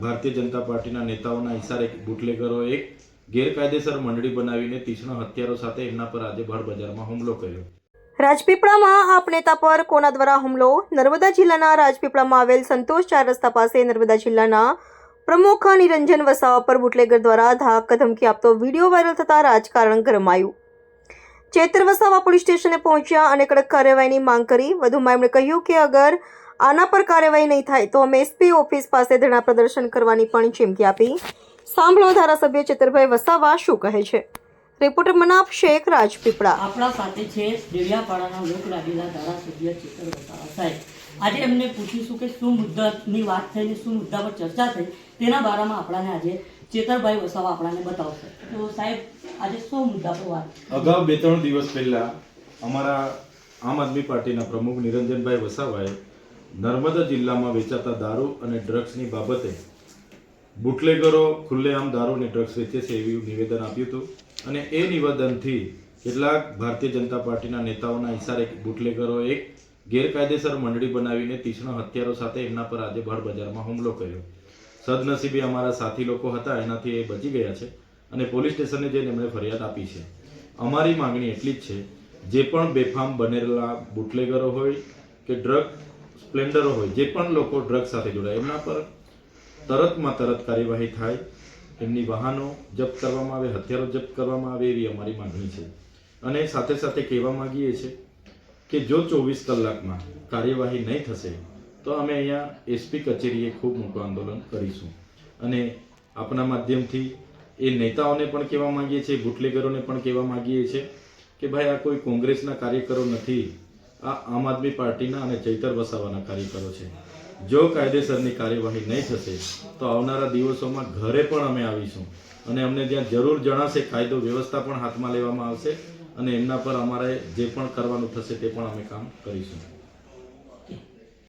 ભારતીય જનતા પાર્ટીના નેતાઓના ઇશારે બુટલેગરોએ એક ગેરકાયદેસર મંડળી બનાવીને તીક્ષ્ણ હથિયારો સાથે એમના પર આજે ભર બજારમાં હુમલો કર્યો। રાજપીપળામાં આપ નેતા પર કોના દ્વારા હુમલો? નર્મદા જિલ્લાના રાજપીપળામાં આવેલ સંતોષ 4 રસ્તા પાસે નર્મદા જિલ્લાના પ્રમુખ નિરંજન વસાવા પર બુટલેગર દ્વારા ધાક ધમકી આપતો વિડીયો વાયરલ થતા રાજકારણ ગરમાયું। ચેતર વસાવા પોલીસ સ્ટેશને પહોંચ્યા અને કડક કાર્યવાહીની માંગ કરી। વધુમાં એમણે કહ્યું કે અગર આના પર કાર્યવાહી નહીં થાય તો અમે એસપી ઓફિસ પાસે ધરણા પ્રદર્શન કરવાની પણ ચીમકી આપી। સાંભળો ધારાસભ્ય ચેતરભાઈ વસાવા શું કહે છે। રિપોર્ટર મનાફ શેખ, રાજપીપળા। આપણા સાથે છે દેડિયાપાડાના લોકલાડીલા ધારાસભ્ય ચેતર વસાવા સાહેબ। આજે એમને પૂછીશું કે શું મુદ્દાની વાત થઈ ને શું મુદ્દા પર ચર્ચા થઈ તેના બારામાં આપણાને આજે ચેતરભાઈ વસાવા આપણાને બતાવશે। તો સાહેબ આજે શું મુદ્દા પર વાત? અગાઉ 2-3 દિવસ પહેલા અમારા આમ આદમી પાર્ટીના પ્રમુખ નિરંજનભાઈ વસાવાએ નર્મદા જિલ્લામાં વેચાતા દારૂ અને ડ્રગ્સની બાબતે બુટલેગરો ખુલ્લેઆમ દારૂ અને ડ્રગ્સ વેચે છે એવું નિવેદન આપ્યું હતું અને એ નિવેદનથી કેટલાક ભારતીય જનતા પાર્ટીના નેતાઓના ઇશારે બુટલેગરોએ એક ગેરકાયદેસર મંડળી બનાવીને તીક્ષ્ણ હથિયારો સાથે એમના પર આજે ભર બજારમાં હુમલો કર્યો। સદનસીબે અમારા સાથી લોકો હતા, એનાથી એ બચી ગયા છે અને પોલીસ સ્ટેશને જઈને એમણે ફરિયાદ આપી છે। અમારી માંગણી એટલી જ છે, જે પણ બેફામ બનેલા બુટલેગરો હોય કે ડ્રગ સ્પ્લેન્ડરો હોય, જે પણ લોકો ડ્રગ સાથે જોડાય એમના પર તરતમાં તરત કાર્યવાહી થાય, એમની વાહનો જપ્ત કરવામાં આવે, હથિયારો જપ્ત કરવામાં આવે એવી અમારી માંગણી છે। અને સાથે સાથે કહેવા માંગીએ છીએ કે જો 24 કલાકમાં કાર્યવાહી નહીં થશે તો અમે અહીંયા એસપી કચેરીએ ખૂબ મોટું આંદોલન કરીશું। અને આપણા માધ્યમથી એ નેતાઓને પણ કહેવા માંગીએ છીએ, બુટલેગરોને પણ કહેવા માંગીએ છીએ કે ભાઈ આ કોઈ કોંગ્રેસના કાર્યકરો નથી, આ આમ આદમી પાર્ટીના અને ચૈતર વસાવાના કાર્યકરો છે। જો કાયદેસરની કાર્યવાહી નહીં થશે તો આવનારા દિવસોમાં ઘરે પણ અમે આવીશું અને અમને જ્યાં જરૂર જણાશે કાયદો વ્યવસ્થા પણ હાથમાં લેવામાં આવશે અને એમના પર અમારે જે પણ કરવાનું થશે તે પણ અમે કામ કરીશું।